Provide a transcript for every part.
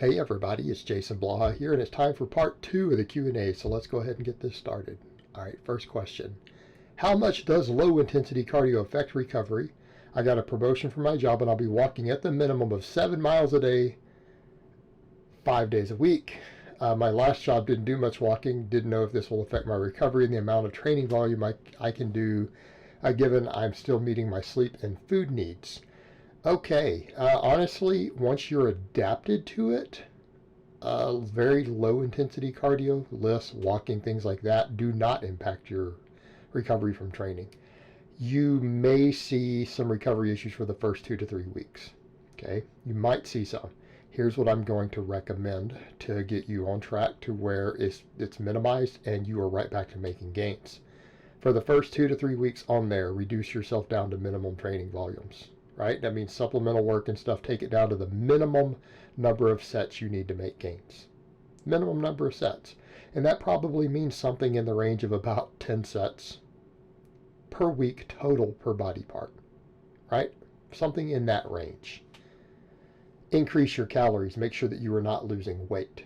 Hey everybody, it's Jason Blaha here, and it's time for part 2 of the Q&A, so let's go ahead and get this started. Alright, first question. How much does low intensity cardio affect recovery? I got a promotion for my job and I'll be walking at the minimum of 7 miles a day, 5 days a week. My last job didn't do much walking, didn't know if this will affect my recovery and the amount of training volume I can do, given I'm still meeting my sleep and food needs. Okay, honestly, once you're adapted to it, very low intensity cardio, lifts, walking, things like that do not impact your recovery from training. You may see some recovery issues for the first 2 to 3 weeks. Okay, you might see some. Here's what I'm going to recommend to get you on track to where it's minimized and you are right back to making gains. For the first 2 to 3 weeks on there, reduce yourself down to minimum training volumes. Right? That means supplemental work and stuff. Take it down to the minimum number of sets you need to make gains. Minimum number of sets. And that probably means something in the range of about 10 sets per week total per body part. Right? Something in that range. Increase your calories. Make sure that you are not losing weight.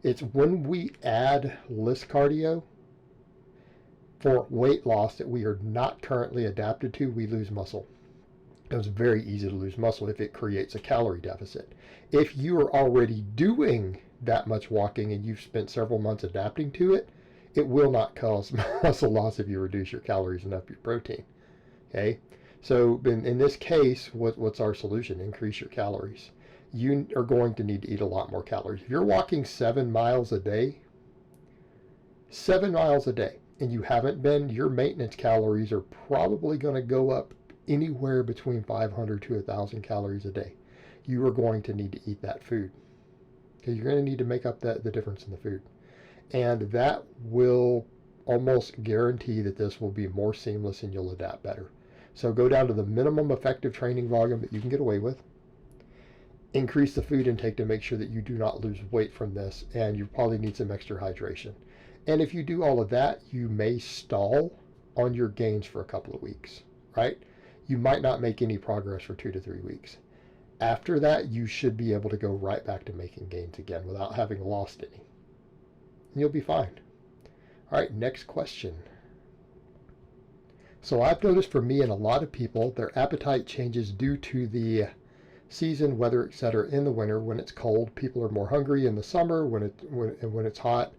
It's when we add list cardio for weight loss that we are not currently adapted to, we lose muscle. It's very easy to lose muscle if it creates a calorie deficit. If you are already doing that much walking and you've spent several months adapting to it, it will not cause muscle loss if you reduce your calories and up your protein. Okay, so in this case, what's our solution? Increase your calories. You are going to need to eat a lot more calories. If you're walking 7 miles a day, 7 miles a day, and you haven't been, your maintenance calories are probably going to go up anywhere between 500 to 1,000 calories a day. You are going to need to eat that food. Okay, you're going to need to make up the difference in the food. And that will almost guarantee that this will be more seamless and you'll adapt better. So go down to the minimum effective training volume that you can get away with. Increase the food intake to make sure that you do not lose weight from this, and you probably need some extra hydration. And if you do all of that, you may stall on your gains for a couple of weeks, right? You might not make any progress for 2 to 3 weeks. After that, you should be able to go right back to making gains again without having lost any. And you'll be fine. All right, next question. So I've noticed for me and a lot of people, their appetite changes due to the season, weather, etc. In the winter. When it's cold, people are more hungry. In the summer, when it's hot,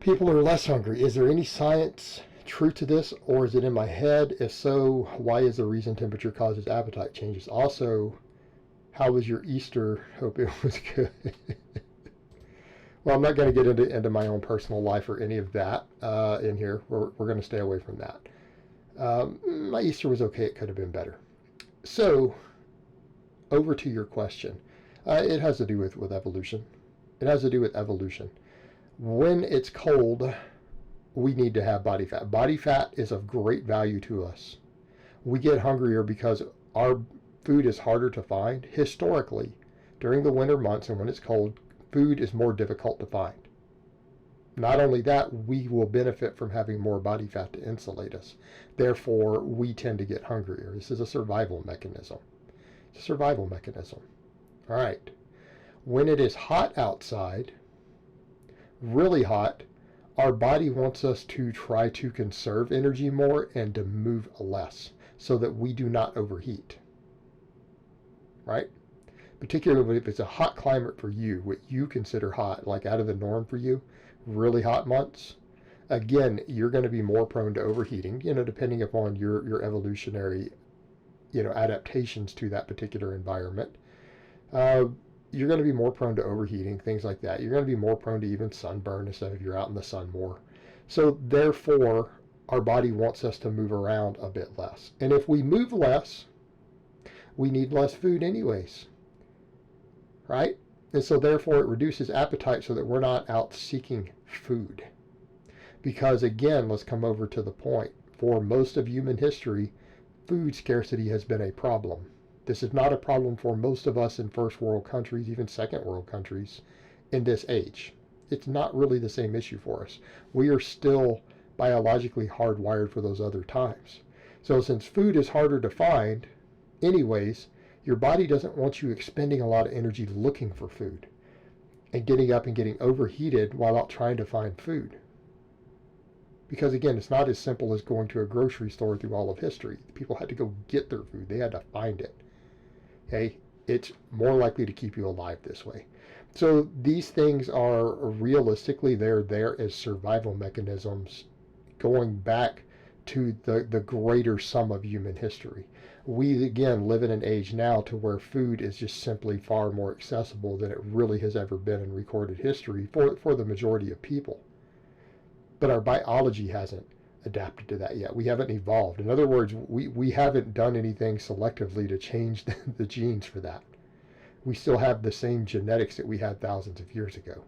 people are less hungry. Is there any science true to this, or is it in my head? If so, why is the reason temperature causes appetite changes? Also, how was your Easter? Hope it was good. Well, I'm not going to get into my own personal life or any of that in here. We're going to stay away from that. My Easter was okay. It could have been better. So, over to your question. It has to do with evolution. It has to do with evolution. When it's cold, we need to have body fat. Body fat is of great value to us. We get hungrier because our food is harder to find. Historically, during the winter months and when it's cold, food is more difficult to find. Not only that, we will benefit from having more body fat to insulate us. Therefore, we tend to get hungrier. This is a survival mechanism. It's a survival mechanism. All right. When it is hot outside, really hot, our body wants us to try to conserve energy more and to move less so that we do not overheat. Right? Particularly if it's a hot climate for you, what you consider hot, like out of the norm for you, really hot months, again, you're going to be more prone to overheating, depending upon your evolutionary, adaptations to that particular environment. You're going to be more prone to overheating, things like that. You're going to be more prone to even sunburn and stuff if you're out in the sun more. So therefore, our body wants us to move around a bit less. And if we move less, we need less food anyways, right? And so therefore it reduces appetite so that we're not out seeking food. Because again, let's come over to the point. For most of human history, food scarcity has been a problem. This is not a problem for most of us in first world countries, even second world countries in this age. It's not really the same issue for us. We are still biologically hardwired for those other times. So since food is harder to find anyways, Your body doesn't want you expending a lot of energy looking for food and getting up and getting overheated while out trying to find food. Because again, it's not as simple as going to a grocery store through all of history. People had to go get their food. They had to find it. Okay? It's more likely to keep you alive this way. So these things are realistically, they're there as survival mechanisms going back to the greater sum of human history. We, again, live in an age now to where food is just simply far more accessible than it really has ever been in recorded history for the majority of people. But our biology hasn't adapted to that yet. We haven't evolved. In other words, we haven't done anything selectively to change the genes for that. We still have the same genetics that we had thousands of years ago.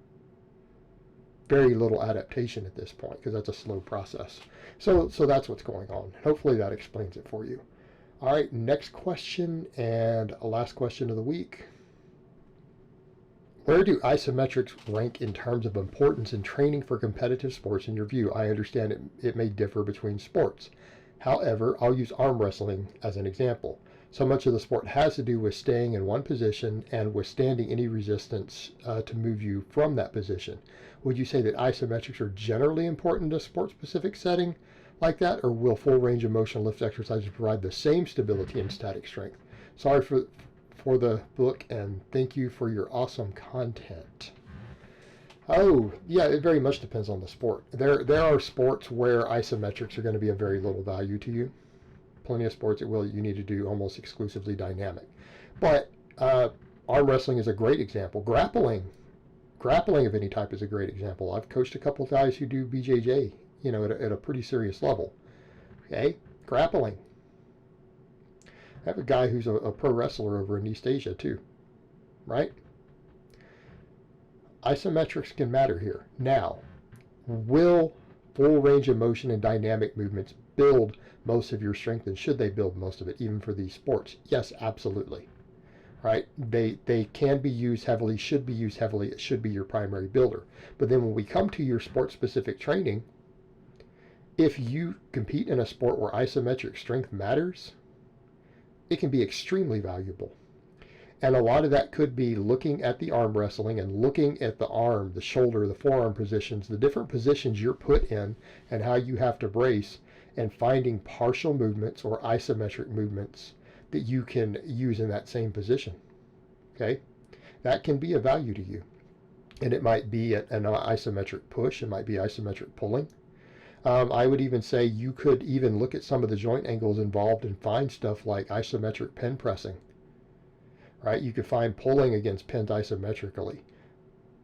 Very little adaptation at this point because that's a slow process. So that's what's going on. Hopefully that explains it for you. All right, next question and last question of the week. Where do isometrics rank in terms of importance in training for competitive sports in your view? I understand it may differ between sports. However, I'll use arm wrestling as an example. So much of the sport has to do with staying in one position and withstanding any resistance to move you from that position. Would you say that isometrics are generally important in a sport-specific setting like that, or will full range of motion lift exercises provide the same stability and static strength? Sorry for the book, and thank you for your awesome content. Oh, yeah, it very much depends on the sport. There are sports where isometrics are going to be of very little value to you. Plenty of sports that you need to do almost exclusively dynamic. But arm wrestling is a great example. Grappling of any type is a great example. I've coached a couple of guys who do BJJ, at a pretty serious level. Okay, grappling. I have a guy who's a pro wrestler over in East Asia too, right? Isometrics can matter here. Now, will full range of motion and dynamic movements build most of your strength, and should they build most of it even for these sports? Yes, absolutely. Right? They can be used heavily, should be used heavily, it should be your primary builder. But then when we come to your sport-specific training, if you compete in a sport where isometric strength matters, it can be extremely valuable. And a lot of that could be looking at the arm wrestling and looking at the arm, the shoulder, the forearm positions, the different positions you're put in and how you have to brace, and finding partial movements or isometric movements that you can use in that same position. Okay? That can be of value to you. And it might be an isometric push, it might be isometric pulling. I would even say you could even look at some of the joint angles involved and find stuff like isometric pen pressing. Right? You could find pulling against pins isometrically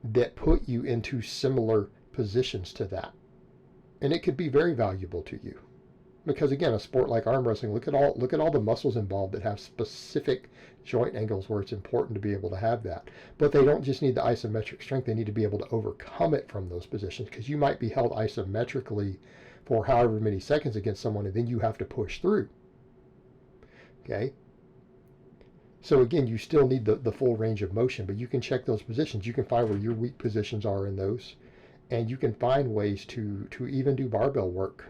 that put you into similar positions to that. And it could be very valuable to you. Because again, a sport like arm wrestling, look at all the muscles involved that have specific joint angles where it's important to be able to have that. But they don't just need the isometric strength, they need to be able to overcome it from those positions, because you might be held isometrically for however many seconds against someone, and then you have to push through. Okay? So again, you still need the full range of motion, but you can check those positions. You can find where your weak positions are in those, and you can find ways to even do barbell work.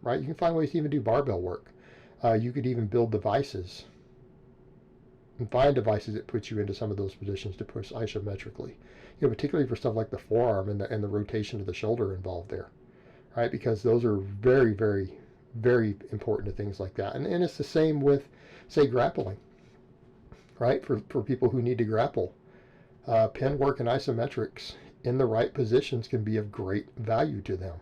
Right? You can find ways to even do barbell work. You could even build devices and find devices that put you into some of those positions to push isometrically. Particularly for stuff like the forearm and the rotation of the shoulder involved there. Right? Because those are very, very, very important to things like that. And it's the same with, say, grappling. Right? For people who need to grapple. Pin work and isometrics in the right positions can be of great value to them.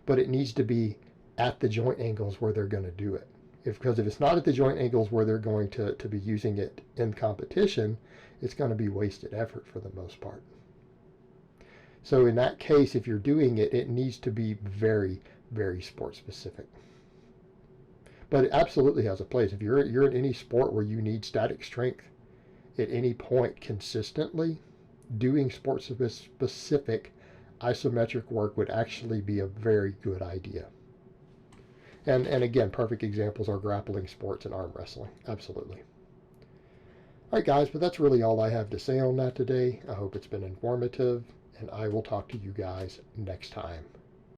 But it needs to be at the joint angles where they're going to do it. Because if it's not at the joint angles where they're going to be using it in competition, it's going to be wasted effort for the most part. So in that case, if you're doing it, it needs to be very, very sport specific. But it absolutely has a place. If you're in any sport where you need static strength at any point consistently, doing sport specific isometric work would actually be a very good idea. And again, perfect examples are grappling sports and arm wrestling. Absolutely. All right, guys, but that's really all I have to say on that today. I hope it's been informative, and I will talk to you guys next time.